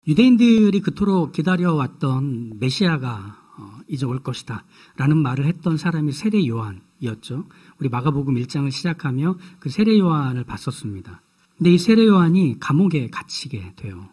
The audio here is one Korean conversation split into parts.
유대인들이 그토록 기다려왔던 메시아가 이제 올 것이다 라는 말을 했던 사람이 세례 요한이었죠. 우리 마가복음 1장을 시작하며 그 세례 요한을 봤었습니다. 근데 이 세례 요한이 감옥에 갇히게 돼요.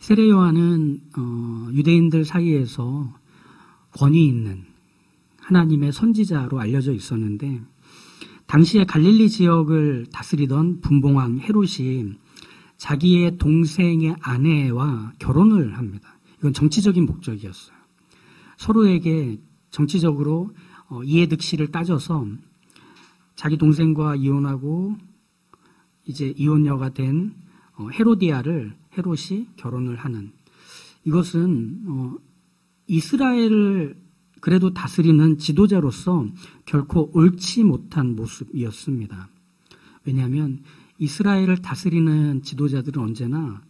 세례 요한은 유대인들 사이에서 권위 있는 하나님의 선지자로 알려져 있었는데, 당시에 갈릴리 지역을 다스리던 분봉왕 헤롯이 자기의 동생의 아내와 결혼을 합니다. 이건 정치적인 목적이었어요. 서로에게 정치적으로 이해득실을 따져서 자기 동생과 이혼하고 이제 이혼녀가 된 헤로디아를 헤롯이 결혼을 하는, 이것은 이스라엘을 그래도 다스리는 지도자로서 결코 옳지 못한 모습이었습니다. 왜냐하면 이스라엘을 다스리는 지도자들은 언제나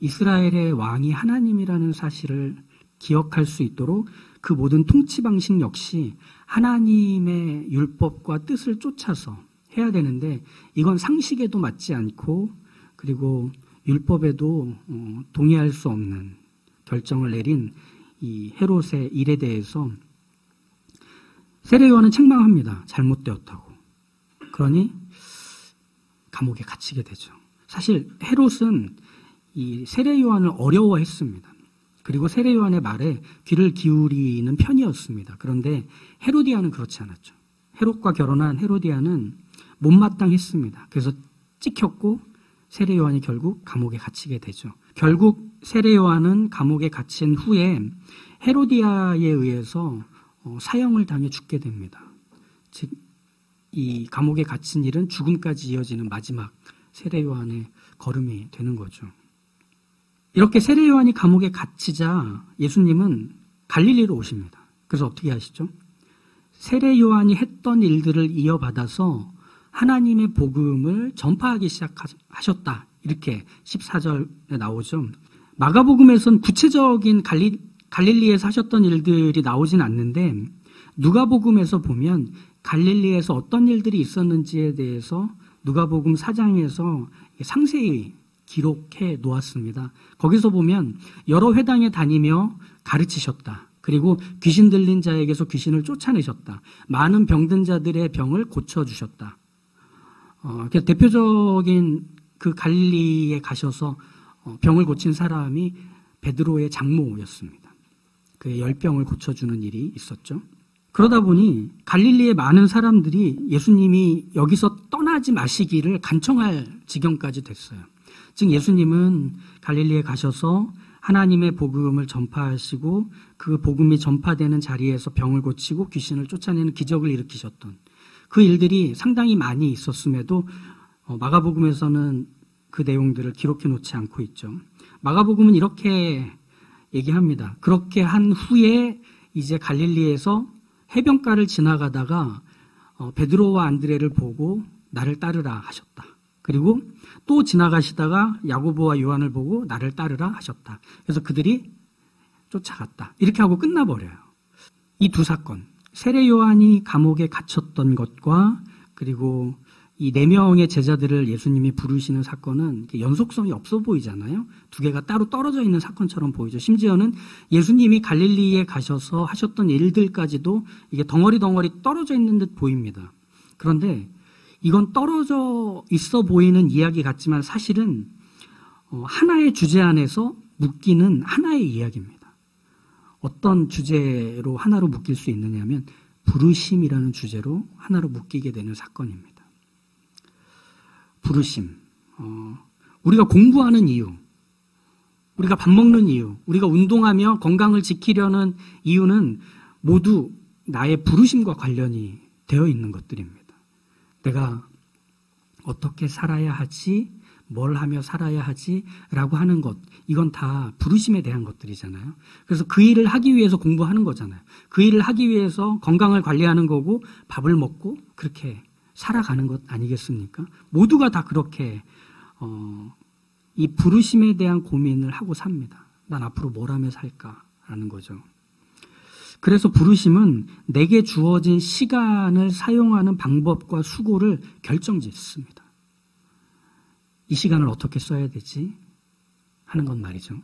이스라엘의 왕이 하나님이라는 사실을 기억할 수 있도록 그 모든 통치 방식 역시 하나님의 율법과 뜻을 쫓아서 해야 되는데, 이건 상식에도 맞지 않고 그리고 율법에도 동의할 수 없는 결정을 내린 이 헤롯의 일에 대해서 세례 요한은 책망합니다. 잘못되었다고. 그러니 감옥에 갇히게 되죠. 사실 헤롯은 이 세례 요한을 어려워했습니다. 그리고 세례 요한의 말에 귀를 기울이는 편이었습니다. 그런데 헤로디아는 그렇지 않았죠. 헤롯과 결혼한 헤로디아는 못마땅했습니다. 그래서 찍혔고 세례 요한이 결국 감옥에 갇히게 되죠. 결국 세례 요한은 감옥에 갇힌 후에 헤로디아에 의해서 사형을 당해 죽게 됩니다. 즉, 이 감옥에 갇힌 일은 죽음까지 이어지는 마지막 세례 요한의 걸음이 되는 거죠. 이렇게 세례 요한이 감옥에 갇히자 예수님은 갈릴리로 오십니다. 그래서 어떻게 하시죠? 세례 요한이 했던 일들을 이어받아서 하나님의 복음을 전파하기 시작하셨다. 이렇게 14절에 나오죠. 마가복음에서는 구체적인 갈릴리에서 하셨던 일들이 나오진 않는데, 누가복음에서 보면 갈릴리에서 어떤 일들이 있었는지에 대해서 누가복음 4장에서 상세히 기록해 놓았습니다. 거기서 보면 여러 회당에 다니며 가르치셨다. 그리고 귀신 들린 자에게서 귀신을 쫓아내셨다. 많은 병든 자들의 병을 고쳐주셨다. 대표적인 그 갈릴리에 가셔서 병을 고친 사람이 베드로의 장모였습니다. 그의 열병을 고쳐주는 일이 있었죠. 그러다 보니 갈릴리의 많은 사람들이 예수님이 여기서 떠나지 마시기를 간청할 지경까지 됐어요. 즉, 예수님은 갈릴리에 가셔서 하나님의 복음을 전파하시고 그 복음이 전파되는 자리에서 병을 고치고 귀신을 쫓아내는 기적을 일으키셨던 그 일들이 상당히 많이 있었음에도 마가복음에서는 그 내용들을 기록해 놓지 않고 있죠. 마가복음은 이렇게 얘기합니다. 그렇게 한 후에 이제 갈릴리에서 해변가를 지나가다가 베드로와 안드레를 보고 나를 따르라 하셨다. 그리고 또 지나가시다가 야고보와 요한을 보고 나를 따르라 하셨다. 그래서 그들이 쫓아갔다. 이렇게 하고 끝나버려요. 이 두 사건, 세례 요한이 감옥에 갇혔던 것과 그리고 이 4명의 제자들을 예수님이 부르시는 사건은 연속성이 없어 보이잖아요. 두 개가 따로 떨어져 있는 사건처럼 보이죠. 심지어는 예수님이 갈릴리에 가셔서 하셨던 일들까지도 이게 덩어리 떨어져 있는 듯 보입니다. 그런데 이건 떨어져 있어 보이는 이야기 같지만 사실은 하나의 주제 안에서 묶이는 하나의 이야기입니다. 어떤 주제로 하나로 묶일 수 있느냐면 부르심이라는 주제로 하나로 묶이게 되는 사건입니다. 부르심. 우리가 공부하는 이유, 우리가 밥 먹는 이유, 우리가 운동하며 건강을 지키려는 이유는 모두 나의 부르심과 관련이 되어 있는 것들입니다. 내가 어떻게 살아야 하지? 뭘 하며 살아야 하지라고 하는 것, 이건 다 부르심에 대한 것들이잖아요. 그래서 그 일을 하기 위해서 공부하는 거잖아요. 그 일을 하기 위해서 건강을 관리하는 거고 밥을 먹고 그렇게 살아가는 것 아니겠습니까? 모두가 다 그렇게 이 부르심에 대한 고민을 하고 삽니다. 난 앞으로 뭘 하며 살까라는 거죠. 그래서 부르심은 내게 주어진 시간을 사용하는 방법과 수고를 결정짓습니다. 이 시간을 어떻게 써야 되지? 하는 건 말이죠.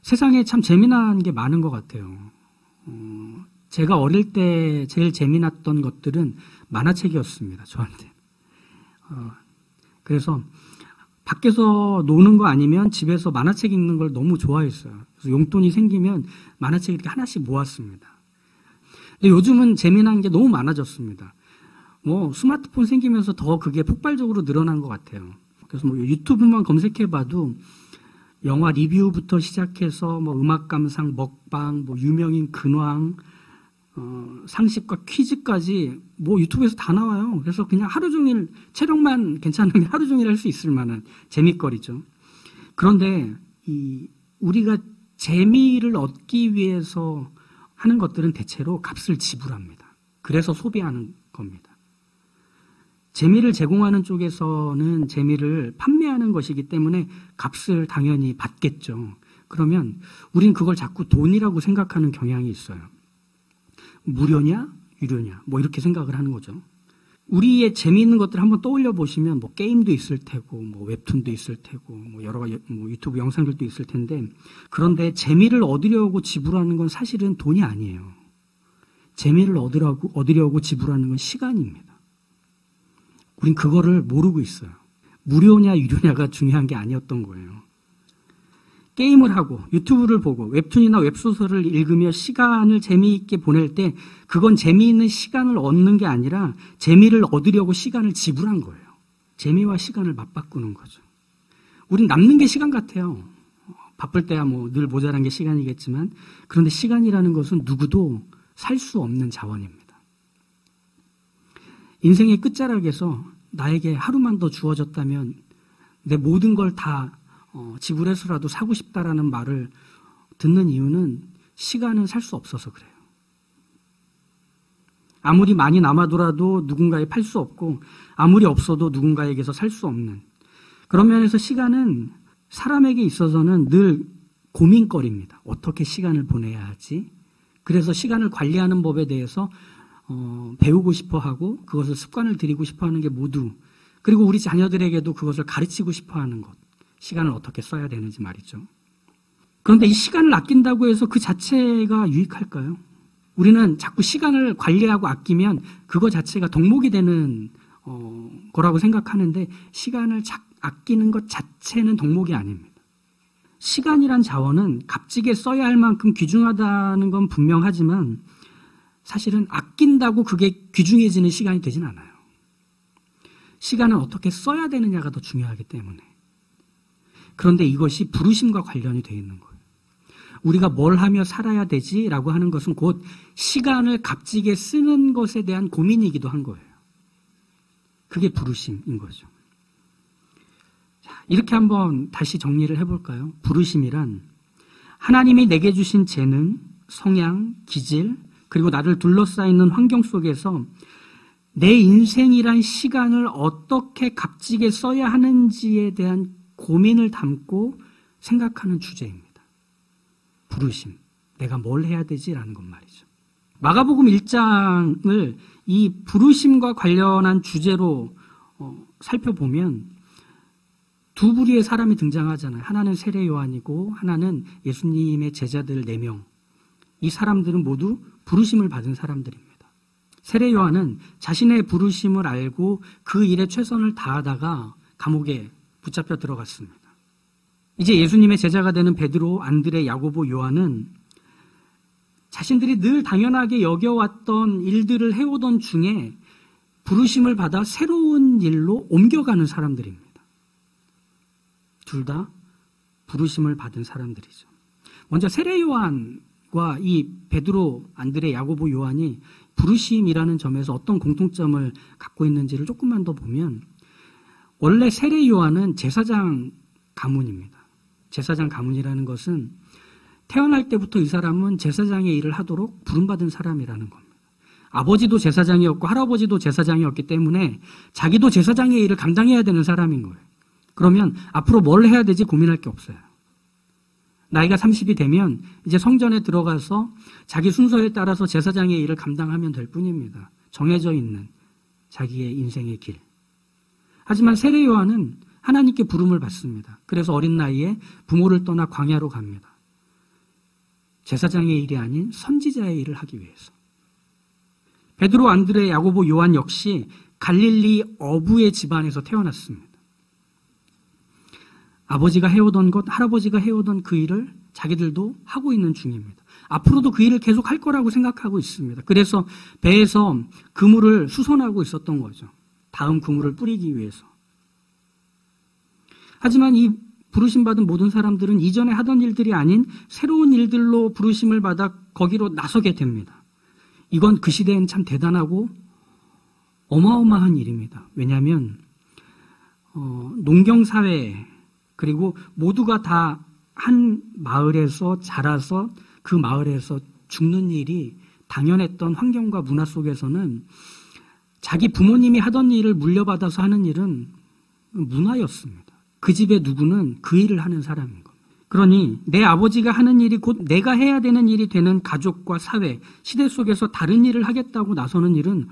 세상에 참 재미난 게 많은 것 같아요. 제가 어릴 때 제일 재미났던 것들은 만화책이었습니다. 저한테. 그래서 밖에서 노는 거 아니면 집에서 만화책 읽는 걸 너무 좋아했어요. 그래서 용돈이 생기면 만화책 이렇게 하나씩 모았습니다. 근데 요즘은 재미난 게 너무 많아졌습니다. 스마트폰 생기면서 더 그게 폭발적으로 늘어난 것 같아요. 그래서 유튜브만 검색해봐도 영화 리뷰부터 시작해서 음악 감상, 먹방, 유명인 근황, 상식과 퀴즈까지 유튜브에서 다 나와요. 그래서 그냥 하루 종일 체력만 괜찮으면 하루 종일 할 수 있을 만한 재미거리죠. 그런데 우리가 재미를 얻기 위해서 하는 것들은 대체로 값을 지불합니다. 그래서 소비하는 겁니다. 재미를 제공하는 쪽에서는 재미를 판매하는 것이기 때문에 값을 당연히 받겠죠. 그러면 우린 그걸 자꾸 돈이라고 생각하는 경향이 있어요. 무료냐 유료냐 이렇게 생각을 하는 거죠. 우리의 재미있는 것들 한번 떠올려 보시면 게임도 있을 테고 웹툰도 있을 테고 여러 가지 유튜브 영상들도 있을 텐데, 그런데 재미를 얻으려고 지불하는 건 사실은 돈이 아니에요. 재미를 얻으려고 지불하는 건 시간입니다. 우린 그거를 모르고 있어요. 무료냐 유료냐가 중요한 게 아니었던 거예요. 게임을 하고 유튜브를 보고 웹툰이나 웹소설을 읽으며 시간을 재미있게 보낼 때 그건 재미있는 시간을 얻는 게 아니라 재미를 얻으려고 시간을 지불한 거예요. 재미와 시간을 맞바꾸는 거죠. 우린 남는 게 시간 같아요. 바쁠 때야 늘 모자란 게 시간이겠지만, 그런데 시간이라는 것은 누구도 살 수 없는 자원입니다. 인생의 끝자락에서 나에게 하루만 더 주어졌다면 내 모든 걸 다 지불해서라도 사고 싶다라는 말을 듣는 이유는 시간은 살 수 없어서 그래요. 아무리 많이 남아도라도 누군가에 팔 수 없고, 아무리 없어도 누군가에게서 살 수 없는 그런 면에서 시간은 사람에게 있어서는 늘 고민거리입니다. 어떻게 시간을 보내야 하지? 그래서 시간을 관리하는 법에 대해서 배우고 싶어하고 그것을 습관을 들이고 싶어하는 게 모두, 그리고 우리 자녀들에게도 그것을 가르치고 싶어하는 것, 시간을 어떻게 써야 되는지 말이죠. 그런데 이 시간을 아낀다고 해서 그 자체가 유익할까요? 우리는 자꾸 시간을 관리하고 아끼면 그거 자체가 덕목이 되는 거라고 생각하는데, 시간을 아끼는 것 자체는 덕목이 아닙니다. 시간이란 자원은 값지게 써야 할 만큼 귀중하다는 건 분명하지만 사실은 아낀다고 그게 귀중해지는 시간이 되진 않아요. 시간은 어떻게 써야 되느냐가 더 중요하기 때문에. 그런데 이것이 부르심과 관련이 되어 있는 거예요. 우리가 뭘 하며 살아야 되지라고 하는 것은 곧 시간을 값지게 쓰는 것에 대한 고민이기도 한 거예요. 그게 부르심인 거죠. 자, 이렇게 한번 다시 정리를 해볼까요? 부르심이란 하나님이 내게 주신 재능, 성향, 기질, 그리고 나를 둘러싸이는 환경 속에서 내 인생이란 시간을 어떻게 값지게 써야 하는지에 대한 고민을 담고 생각하는 주제입니다. 부르심, 내가 뭘 해야 되지라는 것 말이죠. 마가복음 1장을 이 부르심과 관련한 주제로 살펴보면 두 부류의 사람이 등장하잖아요. 하나는 세례 요한이고 하나는 예수님의 제자들 4명. 이 사람들은 모두 부르심을 받은 사람들입니다. 세례 요한은 자신의 부르심을 알고 그 일에 최선을 다하다가 감옥에 붙잡혀 들어갔습니다. 이제 예수님의 제자가 되는 베드로, 안드레, 야고보, 요한은 자신들이 늘 당연하게 여겨왔던 일들을 해오던 중에 부르심을 받아 새로운 일로 옮겨가는 사람들입니다. 둘 다 부르심을 받은 사람들이죠. 먼저 세례 요한과 이 베드로, 안드레, 야고보, 요한이 부르심이라는 점에서 어떤 공통점을 갖고 있는지를 조금만 더 보면, 원래 세례 요한은 제사장 가문입니다. 제사장 가문이라는 것은 태어날 때부터 이 사람은 제사장의 일을 하도록 부름받은 사람이라는 겁니다. 아버지도 제사장이었고 할아버지도 제사장이었기 때문에 자기도 제사장의 일을 감당해야 되는 사람인 거예요. 그러면 앞으로 뭘 해야 되지 고민할 게 없어요. 나이가 30이 되면 이제 성전에 들어가서 자기 순서에 따라서 제사장의 일을 감당하면 될 뿐입니다. 정해져 있는 자기의 인생의 길. 하지만 세례 요한은 하나님께 부름을 받습니다. 그래서 어린 나이에 부모를 떠나 광야로 갑니다. 제사장의 일이 아닌 선지자의 일을 하기 위해서. 베드로, 안드레, 야고보, 요한 역시 갈릴리 어부의 집안에서 태어났습니다. 아버지가 해오던 것, 할아버지가 해오던 그 일을 자기들도 하고 있는 중입니다. 앞으로도 그 일을 계속 할 거라고 생각하고 있습니다. 그래서 배에서 그물을 수선하고 있었던 거죠. 다음 그물을 뿌리기 위해서. 하지만 이 부르심받은 모든 사람들은 이전에 하던 일들이 아닌 새로운 일들로 부르심을 받아 거기로 나서게 됩니다. 이건 그 시대엔 참 대단하고 어마어마한 일입니다. 왜냐하면 농경사회 그리고 모두가 다 한 마을에서 자라서 그 마을에서 죽는 일이 당연했던 환경과 문화 속에서는 자기 부모님이 하던 일을 물려받아서 하는 일은 문화였습니다. 그 집의 누구는 그 일을 하는 사람인 겁니다. 그러니 내 아버지가 하는 일이 곧 내가 해야 되는 일이 되는 가족과 사회, 시대 속에서 다른 일을 하겠다고 나서는 일은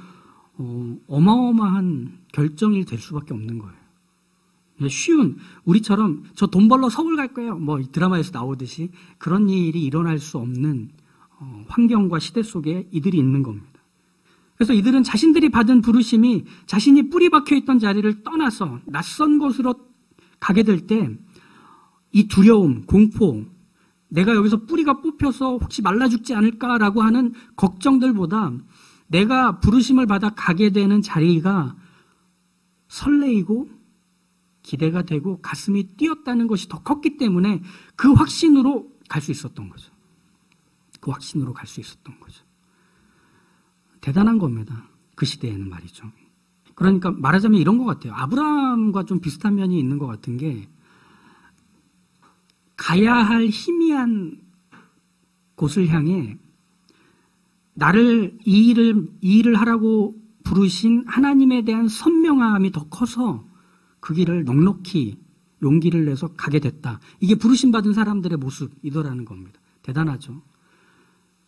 어마어마한 결정이 될 수밖에 없는 거예요. 쉬운, 우리처럼 저 돈 벌러 서울 갈 거예요. 뭐 드라마에서 나오듯이 그런 일이 일어날 수 없는 환경과 시대 속에 이들이 있는 겁니다. 그래서 이들은 자신들이 받은 부르심이 자신이 뿌리 박혀있던 자리를 떠나서 낯선 곳으로 가게 될 때 이 두려움, 공포, 내가 여기서 뿌리가 뽑혀서 혹시 말라 죽지 않을까라고 하는 걱정들보다 내가 부르심을 받아 가게 되는 자리가 설레이고 기대가 되고 가슴이 뛰었다는 것이 더 컸기 때문에 그 확신으로 갈 수 있었던 거죠. 그 확신으로 갈 수 있었던 거죠. 대단한 겁니다. 그 시대에는 말이죠. 그러니까 말하자면 이런 것 같아요. 아브라함과 좀 비슷한 면이 있는 것 같은 게 가야 할 희미한 곳을 향해 나를 이 일을 하라고 부르신 하나님에 대한 선명함이 더 커서 그 길을 넉넉히 용기를 내서 가게 됐다. 이게 부르심 받은 사람들의 모습이더라는 겁니다. 대단하죠.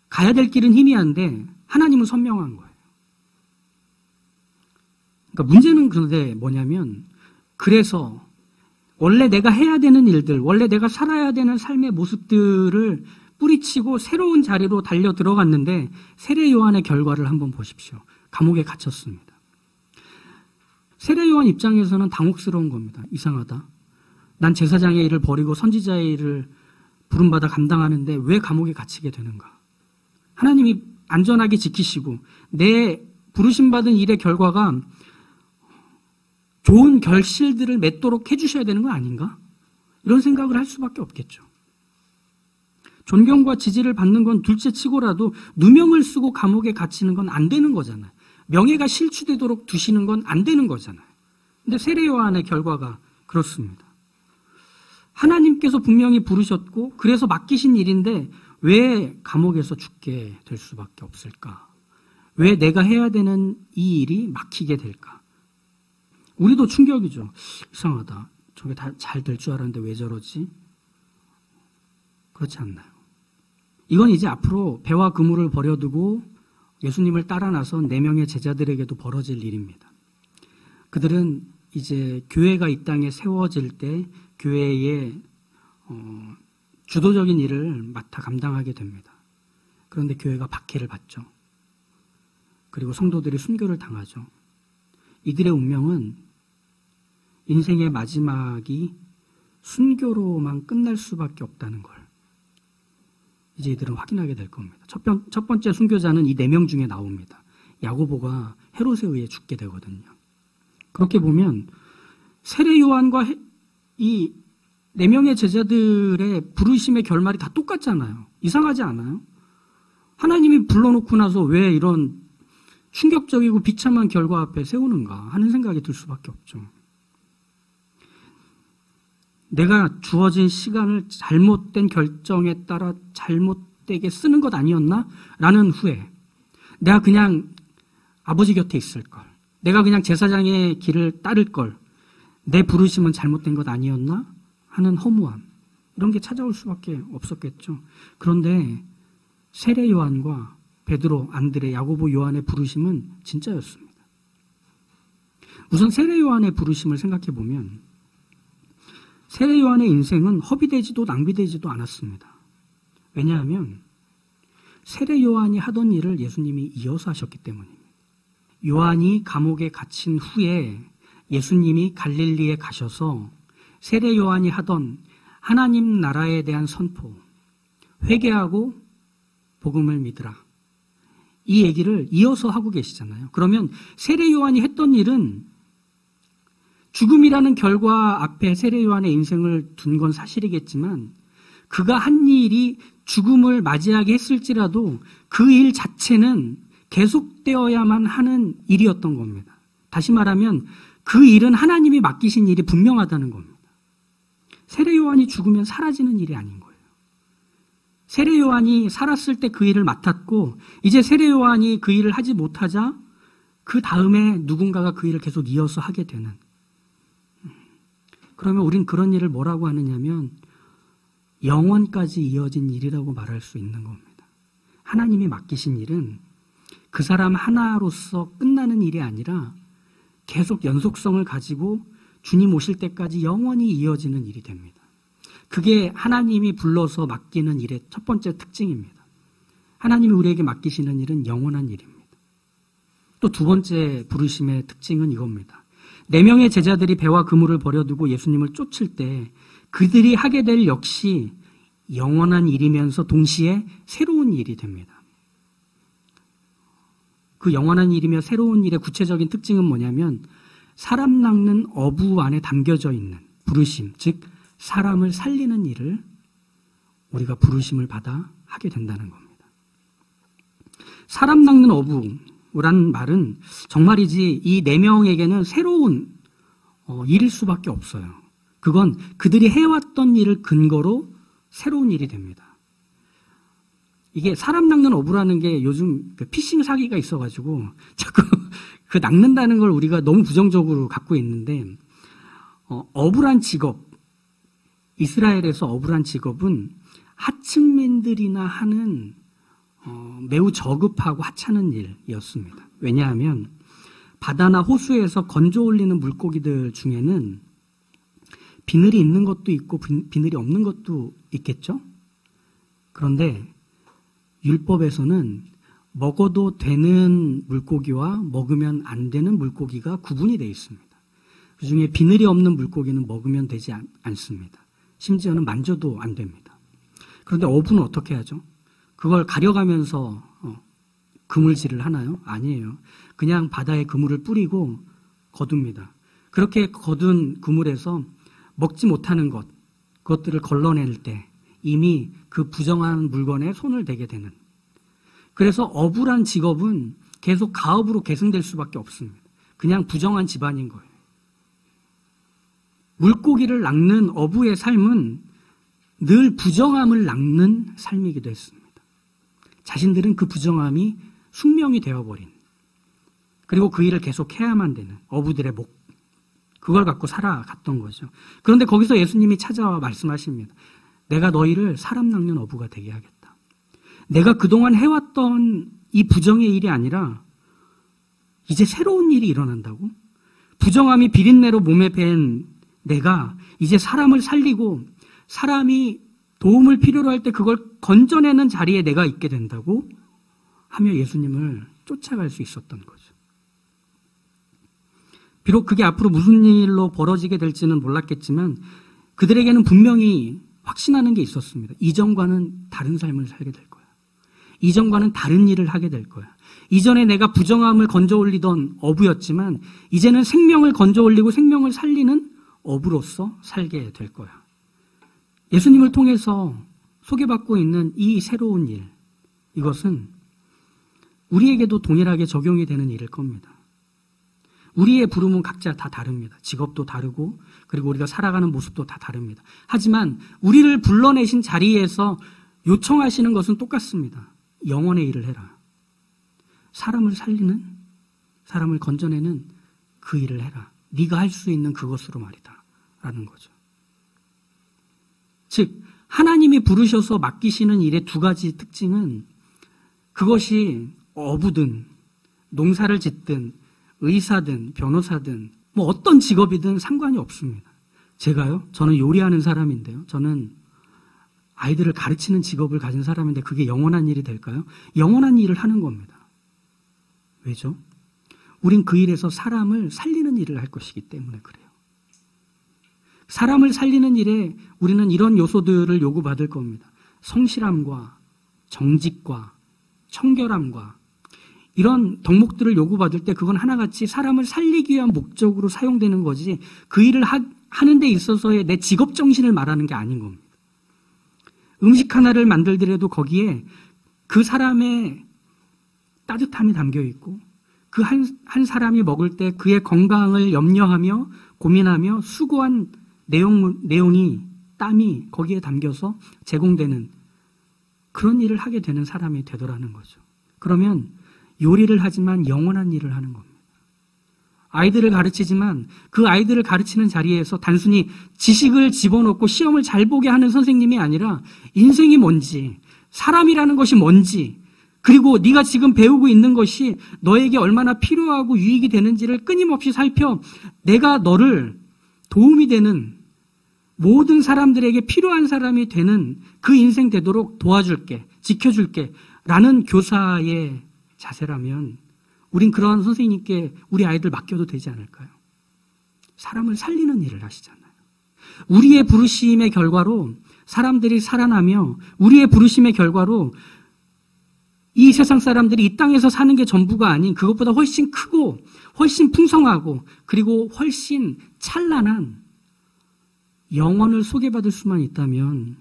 가야 될 길은 희미한데 하나님은 선명한 거예요. 그러니까 문제는 그런데 뭐냐면 그래서 원래 내가 해야 되는 일들, 원래 내가 살아야 되는 삶의 모습들을 뿌리치고 새로운 자리로 달려 들어갔는데 세례 요한의 결과를 한번 보십시오. 감옥에 갇혔습니다. 세례 요한 입장에서는 당혹스러운 겁니다. 이상하다. 난 제사장의 일을 버리고 선지자의 일을 부름받아 감당하는데 왜 감옥에 갇히게 되는가? 하나님이 안전하게 지키시고 내 부르심받은 일의 결과가 좋은 결실들을 맺도록 해주셔야 되는 거 아닌가? 이런 생각을 할 수밖에 없겠죠. 존경과 지지를 받는 건 둘째 치고라도 누명을 쓰고 감옥에 갇히는 건 안 되는 거잖아요. 명예가 실추되도록 두시는 건 안 되는 거잖아요. 근데 세례 요한의 결과가 그렇습니다. 하나님께서 분명히 부르셨고 그래서 맡기신 일인데 왜 감옥에서 죽게 될 수밖에 없을까? 왜 내가 해야 되는 이 일이 막히게 될까? 우리도 충격이죠. 이상하다. 저게 다 잘 될 줄 알았는데 왜 저러지? 그렇지 않나요? 이건 이제 앞으로 배와 그물을 버려두고 예수님을 따라 나선 4명의 제자들에게도 벌어질 일입니다. 그들은 이제 교회가 이 땅에 세워질 때 교회의 주도적인 일을 맡아 감당하게 됩니다. 그런데 교회가 박해를 받죠. 그리고 성도들이 순교를 당하죠. 이들의 운명은 인생의 마지막이 순교로만 끝날 수밖에 없다는 걸 이제 이들은 확인하게 될 겁니다. 첫 번째 순교자는 이 4명 중에 나옵니다. 야고보가 헤롯에 의해 죽게 되거든요. 그렇게 보면 세례 요한과 이 4명의 제자들의 부르심의 결말이 다 똑같잖아요. 이상하지 않아요? 하나님이 불러놓고 나서 왜 이런 충격적이고 비참한 결과 앞에 세우는가 하는 생각이 들 수밖에 없죠. 내가 주어진 시간을 잘못된 결정에 따라 잘못되게 쓰는 것 아니었나? 라는 후회. 내가 그냥 아버지 곁에 있을 걸. 내가 그냥 제사장의 길을 따를 걸. 내 부르심은 잘못된 것 아니었나? 하는 허무함. 이런 게 찾아올 수밖에 없었겠죠. 그런데 세례 요한과 베드로, 안드레, 야고보, 요한의 부르심은 진짜였습니다. 우선 세례 요한의 부르심을 생각해 보면 세례 요한의 인생은 허비되지도 낭비되지도 않았습니다. 왜냐하면 세례 요한이 하던 일을 예수님이 이어서 하셨기 때문입니다. 요한이 감옥에 갇힌 후에 예수님이 갈릴리에 가셔서 세례 요한이 하던 하나님 나라에 대한 선포, 회개하고 복음을 믿으라. 이 얘기를 이어서 하고 계시잖아요. 그러면 세례 요한이 했던 일은 죽음이라는 결과 앞에 세례 요한의 인생을 둔 건 사실이겠지만 그가 한 일이 죽음을 맞이하게 했을지라도 그 일 자체는 계속되어야만 하는 일이었던 겁니다. 다시 말하면 그 일은 하나님이 맡기신 일이 분명하다는 겁니다. 세례 요한이 죽으면 사라지는 일이 아닌 거예요. 세례 요한이 살았을 때 그 일을 맡았고 이제 세례 요한이 그 일을 하지 못하자 그 다음에 누군가가 그 일을 계속 이어서 하게 되는. 그러면 우린 그런 일을 뭐라고 하느냐면 영원까지 이어진 일이라고 말할 수 있는 겁니다. 하나님이 맡기신 일은 그 사람 하나로서 끝나는 일이 아니라 계속 연속성을 가지고 주님 오실 때까지 영원히 이어지는 일이 됩니다. 그게 하나님이 불러서 맡기는 일의 첫 번째 특징입니다. 하나님이 우리에게 맡기시는 일은 영원한 일입니다. 또 두 번째 부르심의 특징은 이겁니다. 4명의 제자들이 배와 그물을 버려두고 예수님을 쫓을 때 그들이 하게 될 역시 영원한 일이면서 동시에 새로운 일이 됩니다. 그 영원한 일이며 새로운 일의 구체적인 특징은 뭐냐면 사람 낚는 어부 안에 담겨져 있는 부르심, 즉 사람을 살리는 일을 우리가 부르심을 받아 하게 된다는 겁니다. 사람 낚는 어부라는 말은 정말이지 이 4명에게는 새로운 일일 수밖에 없어요. 그건 그들이 해왔던 일을 근거로 새로운 일이 됩니다. 이게 사람 낚는 어부라는 게 요즘 피싱 사기가 있어가지고 자꾸 그 낚는다는 걸 우리가 너무 부정적으로 갖고 있는데 어부란 직업, 이스라엘에서 어부란 직업은 하층민들이나 하는 매우 저급하고 하찮은 일이었습니다. 왜냐하면 바다나 호수에서 건져 올리는 물고기들 중에는 비늘이 있는 것도 있고 비늘이 없는 것도 있겠죠? 그런데 율법에서는 먹어도 되는 물고기와 먹으면 안 되는 물고기가 구분이 되어 있습니다. 그중에 비늘이 없는 물고기는 먹으면 되지 않습니다. 심지어는 만져도 안 됩니다. 그런데 어부는 어떻게 하죠? 그걸 가려가면서 그물질을 하나요? 아니에요. 그냥 바다에 그물을 뿌리고 거둡니다. 그렇게 거둔 그물에서 먹지 못하는 그것들을 걸러낼 때 이미 그 부정한 물건에 손을 대게 되는. 그래서 어부란 직업은 계속 가업으로 계승될 수밖에 없습니다. 그냥 부정한 집안인 거예요. 물고기를 낚는 어부의 삶은 늘 부정함을 낚는 삶이기도 했습니다. 자신들은 그 부정함이 숙명이 되어버린, 그리고 그 일을 계속 해야만 되는 어부들의 목, 그걸 갖고 살아갔던 거죠. 그런데 거기서 예수님이 찾아와 말씀하십니다. 내가 너희를 사람 낚는 어부가 되게 하겠다. 내가 그동안 해왔던 이 부정의 일이 아니라 이제 새로운 일이 일어난다고? 부정함이 비린내로 몸에 밴 내가 이제 사람을 살리고 사람이 도움을 필요로 할 때 그걸 건져내는 자리에 내가 있게 된다고 하며 예수님을 쫓아갈 수 있었던 거죠. 비록 그게 앞으로 무슨 일로 벌어지게 될지는 몰랐겠지만 그들에게는 분명히 확신하는 게 있었습니다. 이전과는 다른 삶을 살게 될 거야. 이전과는 다른 일을 하게 될 거야. 이전에 내가 부정함을 건져 올리던 어부였지만 이제는 생명을 건져 올리고 생명을 살리는 어부로서 살게 될 거야. 예수님을 통해서 소개받고 있는 이 새로운 일, 이것은 우리에게도 동일하게 적용이 되는 일일 겁니다. 우리의 부름은 각자 다 다릅니다. 직업도 다르고 그리고 우리가 살아가는 모습도 다 다릅니다. 하지만 우리를 불러내신 자리에서 요청하시는 것은 똑같습니다. 영혼의 일을 해라. 사람을 살리는, 사람을 건져내는 그 일을 해라. 네가 할 수 있는 그것으로 말이다. 라는 거죠. 즉 하나님이 부르셔서 맡기시는 일의 두 가지 특징은 그것이 어부든 농사를 짓든 의사든 변호사든 뭐 어떤 직업이든 상관이 없습니다. 저는 요리하는 사람인데요. 저는 아이들을 가르치는 직업을 가진 사람인데 그게 영원한 일이 될까요? 영원한 일을 하는 겁니다. 왜죠? 우린 그 일에서 사람을 살리는 일을 할 것이기 때문에 그래요. 사람을 살리는 일에 우리는 이런 요소들을 요구받을 겁니다. 성실함과 정직과 청결함과 이런 덕목들을 요구받을 때 그건 하나같이 사람을 살리기 위한 목적으로 사용되는 거지 그 일을 하는 데 있어서의 내 직업 정신을 말하는 게 아닌 겁니다. 음식 하나를 만들더라도 거기에 그 사람의 따뜻함이 담겨 있고 그 한 사람이 먹을 때 그의 건강을 염려하며 고민하며 수고한 내용이 땀이 거기에 담겨서 제공되는 그런 일을 하게 되는 사람이 되더라는 거죠. 그러면 요리를 하지만 영원한 일을 하는 겁니다. 아이들을 가르치지만 그 아이들을 가르치는 자리에서 단순히 지식을 집어넣고 시험을 잘 보게 하는 선생님이 아니라 인생이 뭔지, 사람이라는 것이 뭔지, 그리고 네가 지금 배우고 있는 것이 너에게 얼마나 필요하고 유익이 되는지를 끊임없이 살펴 내가 너를 도움이 되는 모든 사람들에게 필요한 사람이 되는 그 인생 되도록 도와줄게, 지켜줄게 라는 교사의 자세라면 우린 그런 선생님께 우리 아이들 맡겨도 되지 않을까요? 사람을 살리는 일을 하시잖아요. 우리의 부르심의 결과로 사람들이 살아나며 우리의 부르심의 결과로 이 세상 사람들이 이 땅에서 사는 게 전부가 아닌 그것보다 훨씬 크고 훨씬 풍성하고 그리고 훨씬 찬란한 영혼을 소개받을 수만 있다면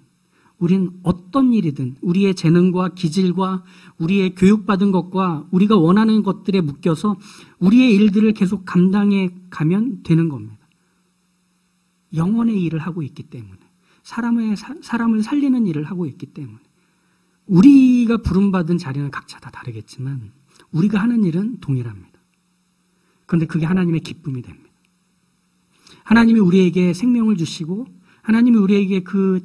우린 어떤 일이든 우리의 재능과 기질과 우리의 교육받은 것과 우리가 원하는 것들에 묶여서 우리의 일들을 계속 감당해 가면 되는 겁니다. 영혼의 일을 하고 있기 때문에 사람을 살리는 일을 하고 있기 때문에 우리가 부름받은 자리는 각자 다 다르겠지만 우리가 하는 일은 동일합니다. 그런데 그게 하나님의 기쁨이 됩니다. 하나님이 우리에게 생명을 주시고 하나님이 우리에게 그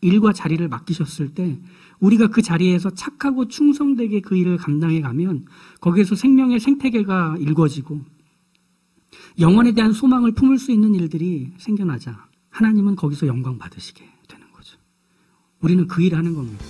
일과 자리를 맡기셨을 때 우리가 그 자리에서 착하고 충성되게 그 일을 감당해 가면 거기에서 생명의 생태계가 일궈지고 영혼에 대한 소망을 품을 수 있는 일들이 생겨나자 하나님은 거기서 영광 받으시게 되는 거죠. 우리는 그 일을 하는 겁니다.